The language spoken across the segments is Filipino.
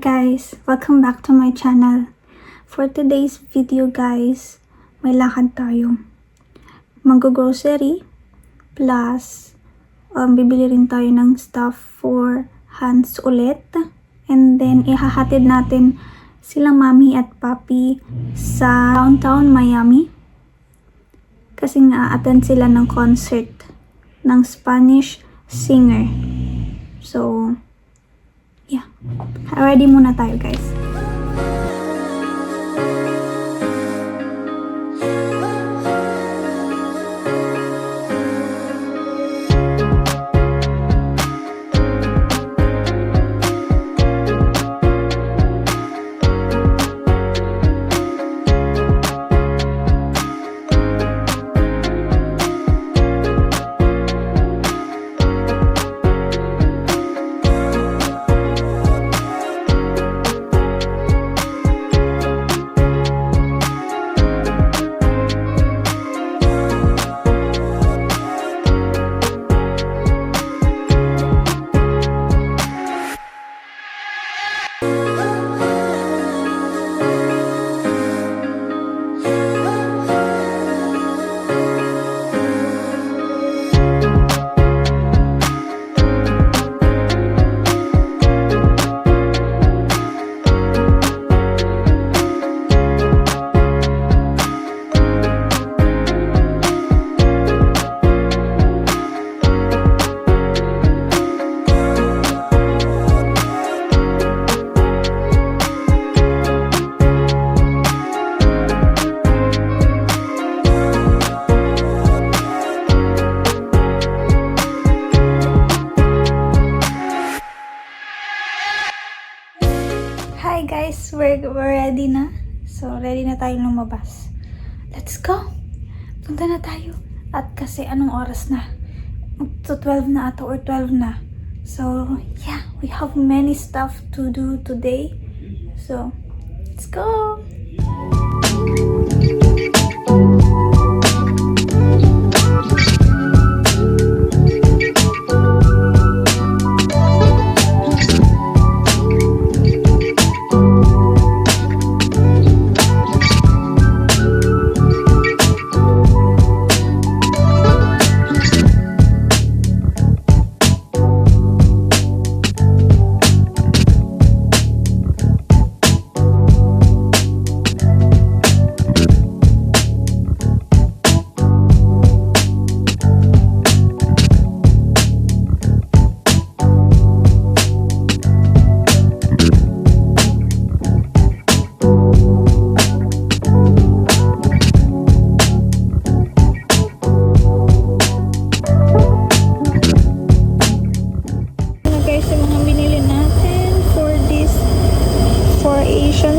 guys! Welcome back to my channel. For today's video guys, may lakad tayo. Mag-grocery plus bibili rin tayo ng stuff for Hans ulit. And then ihahatid natin sila mami at papi sa downtown Miami. Kasi nga attend sila ng concert ng Spanish singer. So, yeah. Ready muna tayo guys. Hi guys, we're ready na. So, ready na tayo lumabas. Let's go! Punta na tayo. At kasi anong oras na? To 12 na ato or 12 na. So, yeah, we have many stuff to do today. So, let's go!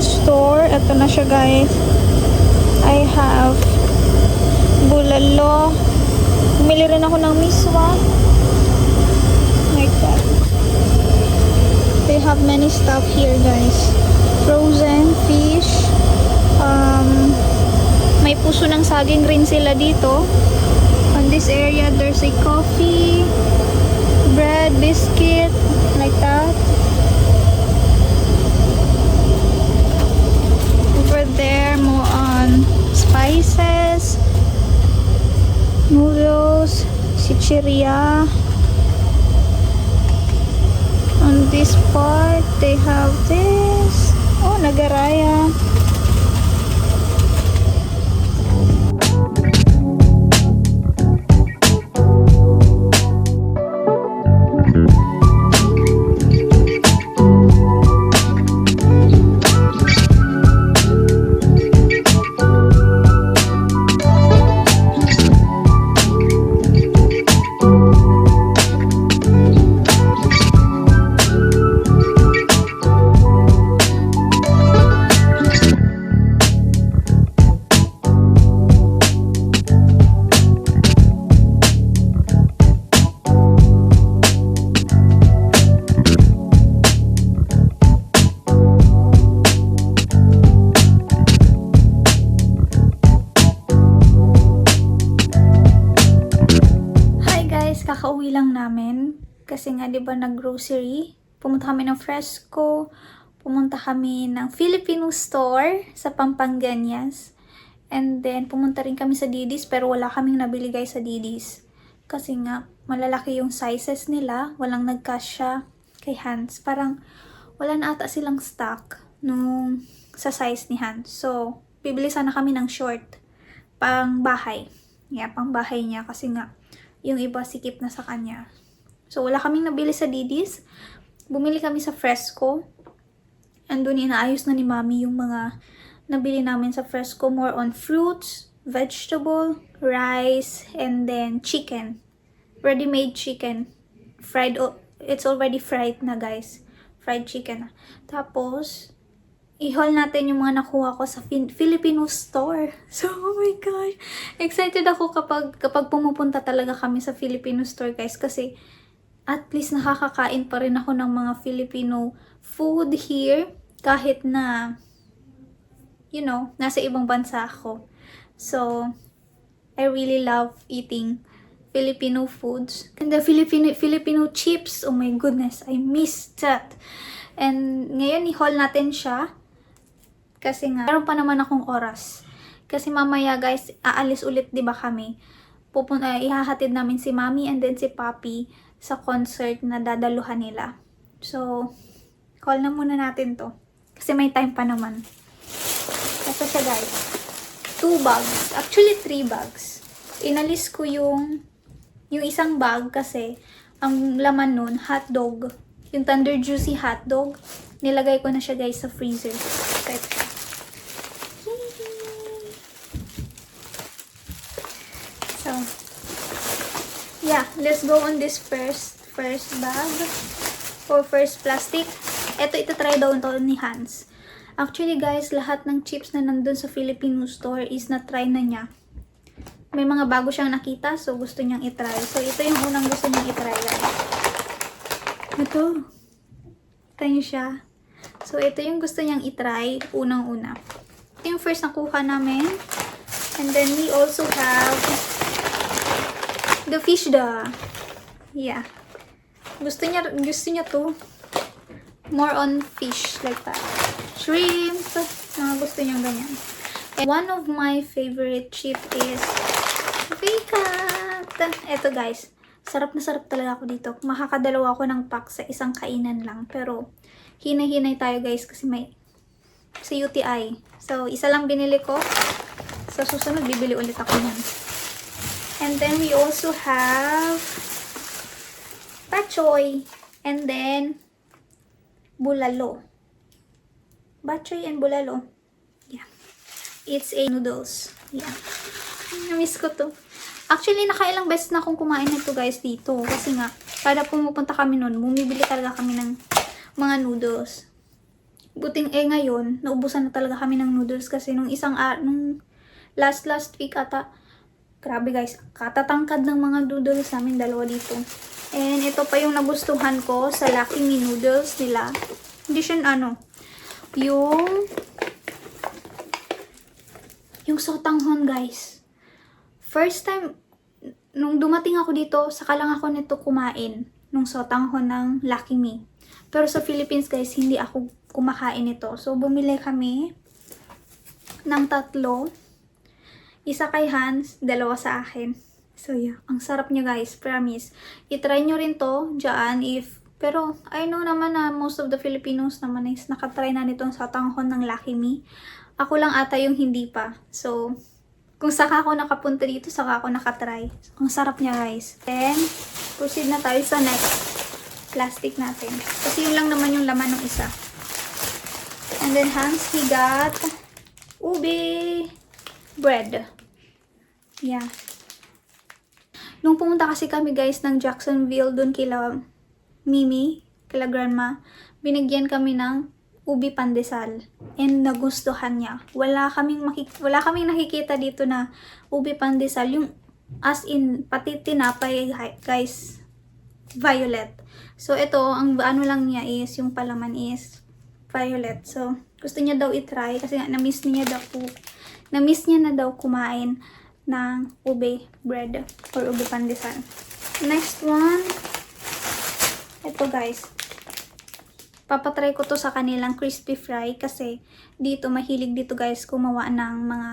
Store. Ito na siya guys. I have bulalo. Bumili rin ako ng miswa. Like that. They have many stuff here guys. Frozen fish. May puso ng saging rin sila dito. On this area there's a coffee, bread, biscuit, like that. There, more on spices, noodles, chichiria. On this part, they have this. Oh, nagaraya. Kakauwi lang namin kasi nga 'di ba nag-grocery. Pumunta kami ng Fresco, pumunta kami ng Filipino store sa Pampanganyas. And then, pumunta rin kami sa Didis, pero wala kaming nabili guys sa Didis. Kasi nga, malalaki yung sizes nila, walang nagkasya kay Hans. Parang, wala na ata silang stock nung sa size ni Hans. So, bibili sana kami ng short, pang bahay. Yeah, pang bahay niya, kasi nga, yung iba sikip na sa kanya. So, wala kaming nabili sa Didis. Bumili kami sa Fresco. Andun inaayos na ni Mami yung mga nabili namin sa Fresco. More on fruits, vegetable, rice, and then chicken. Ready-made chicken. Fried, it's already fried na guys. Fried chicken na. Tapos, i-haul natin yung mga nakuha ko sa Filipino store. So, oh my gosh. Excited ako kapag pumupunta talaga kami sa Filipino store guys. Kasi, at least nakakakain pa rin ako ng mga Filipino food here. Kahit na, you know, nasa ibang bansa ako. So, I really love eating Filipino foods. And the Filipino chips, oh my goodness, I miss that. And ngayon, i-haul natin siya. Kasi nga, meron pa naman akong oras. Kasi mamaya guys, aalis ulit 'di ba kami. Ihahatid namin si Mami and then si Papi sa concert na dadaluhan nila. So, call na muna natin to. Kasi may time pa naman. Ito siya guys. 2 bags. Actually, 3 bags. Inalis ko yung isang bag kasi ang laman nun, hotdog. Yung Tender Juicy hotdog. Nilagay ko na siya guys sa freezer. Kahit siya. So, yeah. Let's go on this first bag. Or first plastic. Ito try daw ito ni Hans. Actually guys, lahat ng chips na nandun sa Filipino store is na-try na niya. May mga bago siyang nakita, so gusto niyang itry. So ito yung unang gusto niyang itry guys. Ito. Ito niyo siya. So ito yung gusto niyang itry, unang-una. Ito yung first nakuha namin. And then we also have the fish da. Yeah. Gusto niya to. More on fish, like that. Shrimp. Gusto niyang ganyan. And one of my favorite chip is Vicat. Eto guys. Sarap na sarap talaga ako dito. Makakadalawa ako ng pack sa isang kainan lang. Pero, hinay-hinay tayo guys kasi may sa UTI. So, isa lang binili ko. Sa susunod, bibili ulit ako yan. And then, we also have Pachoy. And then, Bulalo. Bachoy and Bulalo. Yeah. It's a noodles. Yeah. Namiss ko to. Actually, nakailang beses na akong kumain nito guys dito. Kasi nga, kada pumupunta kami nun, bumibili talaga kami ng mga noodles. Buting ngayon, naubusan na talaga kami ng noodles kasi nung last week ata, grabe guys, katatangkad ng mga noodles namin, dalawa dito. And ito pa yung nagustuhan ko sa Lucky Me noodles nila. Hindi siya yung sotanghon guys. First time, nung dumating ako dito, saka lang ako nito kumain nung sotanghon ng Lucky Me. Pero sa Philippines guys, hindi ako kumakain ito. So, bumili kami ng 3. Isa kay Hans, 2 sa akin. So, yeah. Ang sarap niya guys. Promise. I-try nyo rin to dyan pero, I know naman na most of the Filipinos naman is nakatry na nitong sotanghon ng Lucky Me. Ako lang ata yung hindi pa. So, kung saka ako nakapunta dito, saka ako nakatry. Ang sarap niya guys. Then, proceed na tayo sa next plastic natin. Kasi yun lang naman yung laman ng isa. And then, Hans, he got ube bread. Yeah. Nung pumunta kasi kami guys ng Jacksonville, dun kila Mimi, kila Grandma, binigyan kami ng ubi pandesal. And nagustuhan niya. Wala kaming nakikita dito na ubi pandesal. Yung as in, pati tinapay guys, violet. So ito, ang ano lang niya is, yung palaman is violet. So, gusto niya daw i-try kasi na-miss niya na daw kumain ng ube bread or ube pandesal. Next one, ito guys, Papatry ko to sa kanilang crispy fry kasi dito mahilig dito guys gumawa ng mga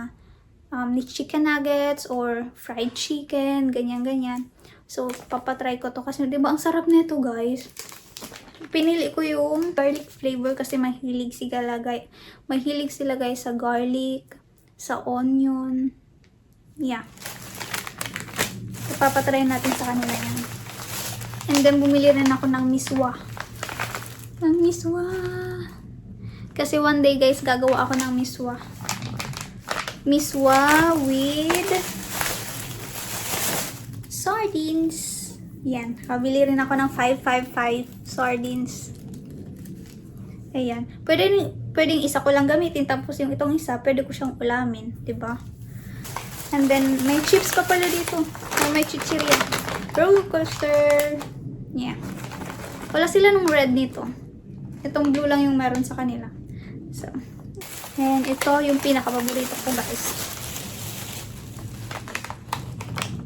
chicken nuggets or fried chicken, ganyan-ganyan. So, papatry ko to kasi 'di ba ang sarap nito guys. Pinili ko yung garlic flavor kasi mahilig sila guys sa garlic, sa onion. Yeah. Papatry natin sa kanila yan. And then, bumili rin ako ng miswa. Kasi one day guys, gagawa ako ng miswa. Miswa with sardines. Yan. Kabili rin ako ng 555 sardines. Ayan. Pwedeng isa ko lang gamitin. Tapos yung itong isa, pwede ko siyang ulamin. Diba? And then, may chips pa pala dito. May chichirya. Roller coaster. Yeah. Wala sila nung red nito. Itong blue lang yung meron sa kanila. So, and ito yung pinaka-paborito ko guys.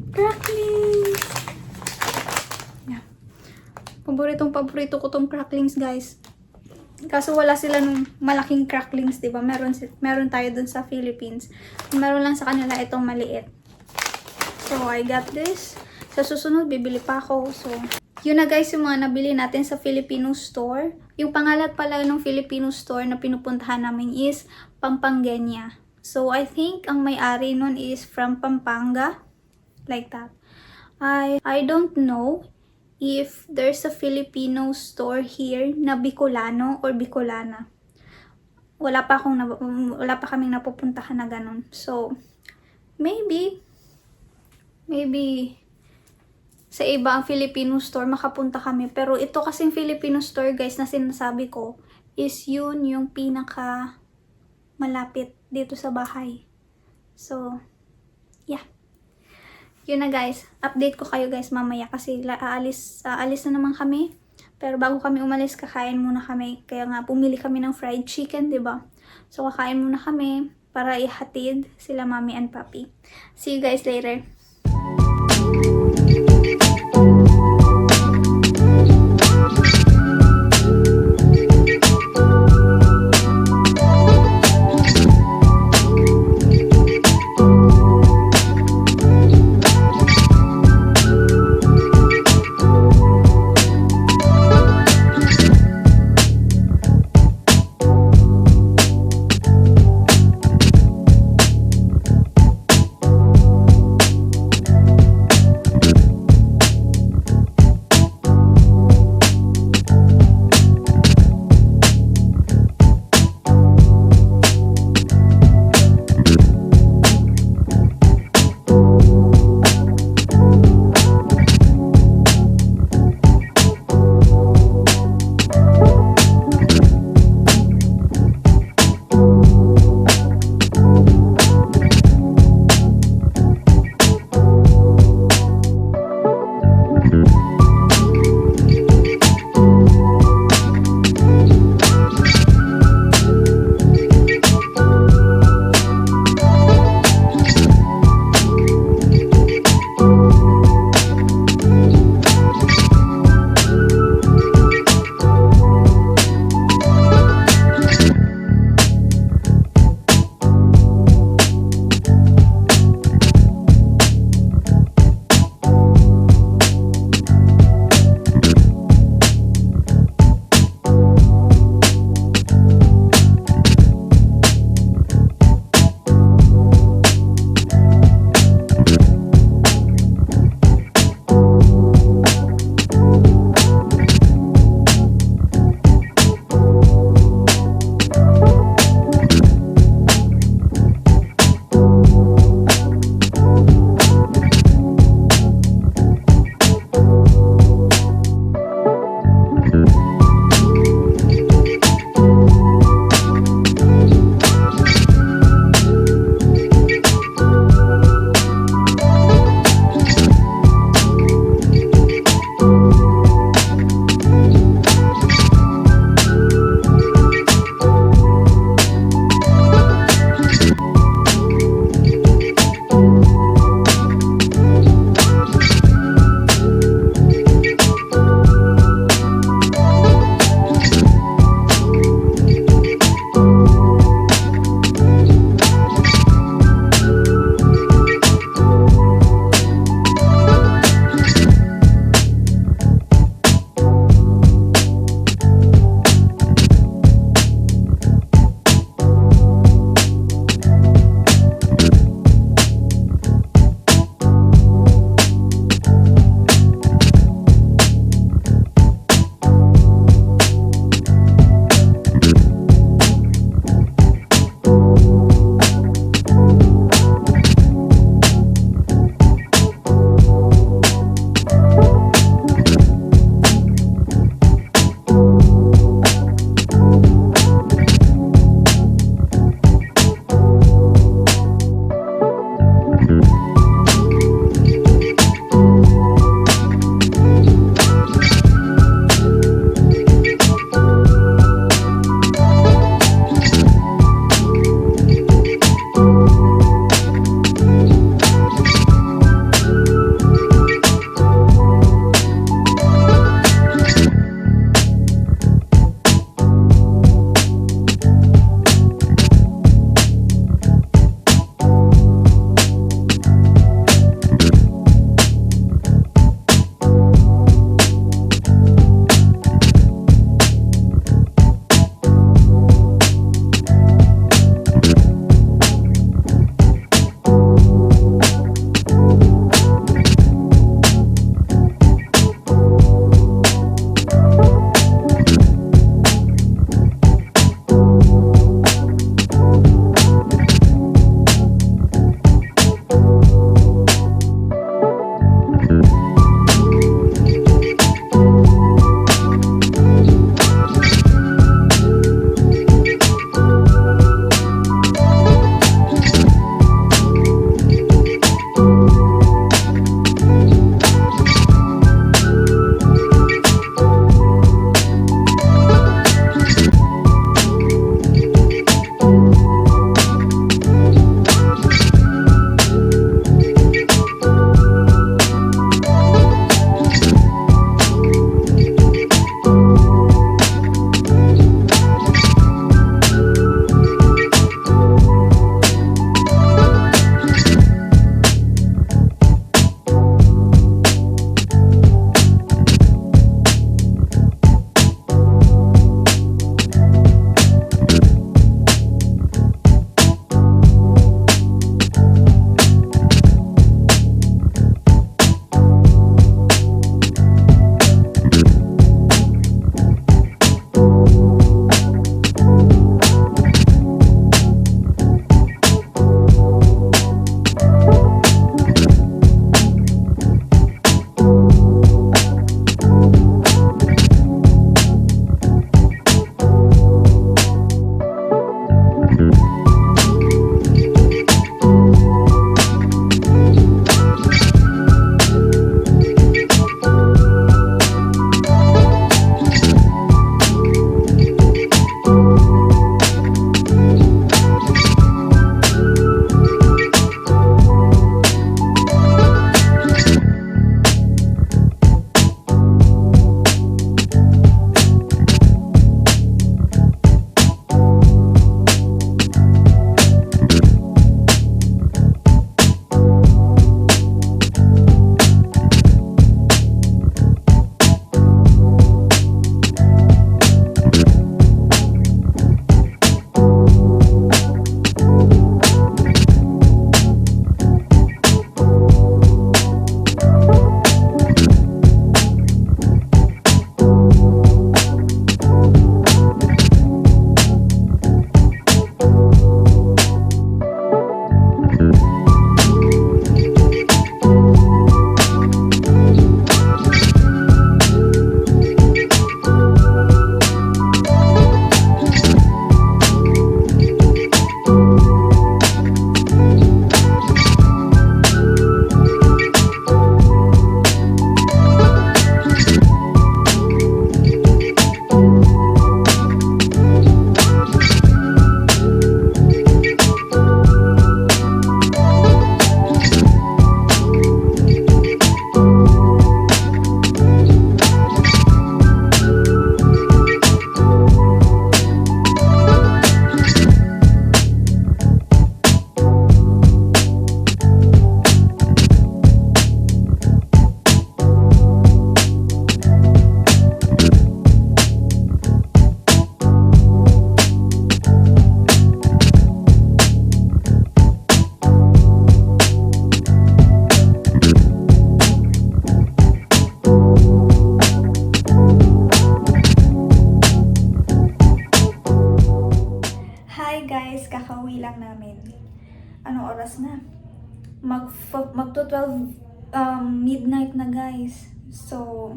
Cracklings! Yeah. Paborito ko tong cracklings guys. Kaso wala sila nung malaking cracklings, diba? Meron tayo dun sa Philippines. Meron lang sa kanila itong maliit. So, I got this. Sa susunod, bibili pa ako. So, yun na guys yung mga nabili natin sa Filipino store. Yung pangalan pala ng Filipino store na pinupuntahan namin is Pampangenia. So, I think ang may-ari nun is from Pampanga. Like that. I don't know if there's a Filipino store here na Bicolano or Bicolana. Wala pa kaming napupuntahan na ganun. So, maybe sa iba ang Filipino store makapunta kami. Pero ito kasing Filipino store guys na sinasabi ko is yun yung pinaka malapit dito sa bahay. So, yeah. Yun na guys. Update ko kayo guys mamaya kasi aalis na naman kami. Pero bago kami umalis, kakain muna kami. Kaya nga, pumili kami ng fried chicken, diba? So, kakain muna kami para ihatid sila mommy and papi. See you guys later. magto 12 midnight na guys. So,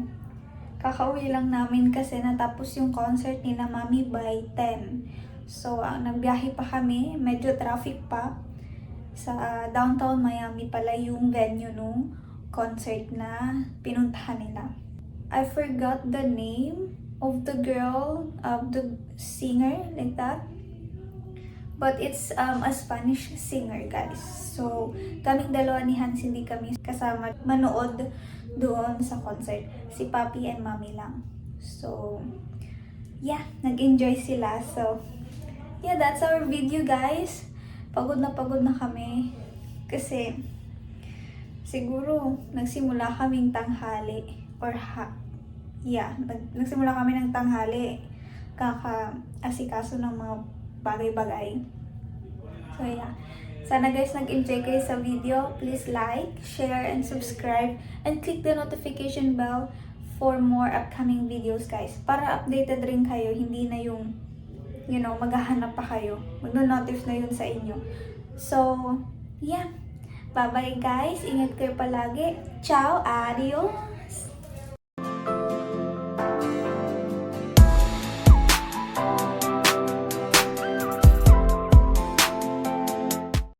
kakauwi lang namin kasi natapos yung concert nila Mami by 10. So, nagbiyahe pa kami, medyo traffic pa. Sa downtown Miami pala yung venue nung concert na pinuntahan nila. I forgot the name of the girl, of the singer, like that. But it's a Spanish singer, guys. So, kaming dalawa ni Hans hindi kami kasama manood doon sa concert. Si Papi and Mami lang. So, yeah, nag-enjoy sila. So, yeah, that's our video, guys. Pagod na kami. Kasi, siguro, nagsimula kaming tanghali. Nagsimula kami ng tanghali. Kaka-asikaso ng mga bagay-bagay. So yeah. Sana guys nag-enjoy kayo sa video. Please like, share, and subscribe. And click the notification bell for more upcoming videos guys. Para updated rin kayo. Hindi na yung, maghahanap pa kayo. Magno-notif na yun sa inyo. So, yeah. Bye-bye guys. Ingat kayo palagi. Ciao. Adios.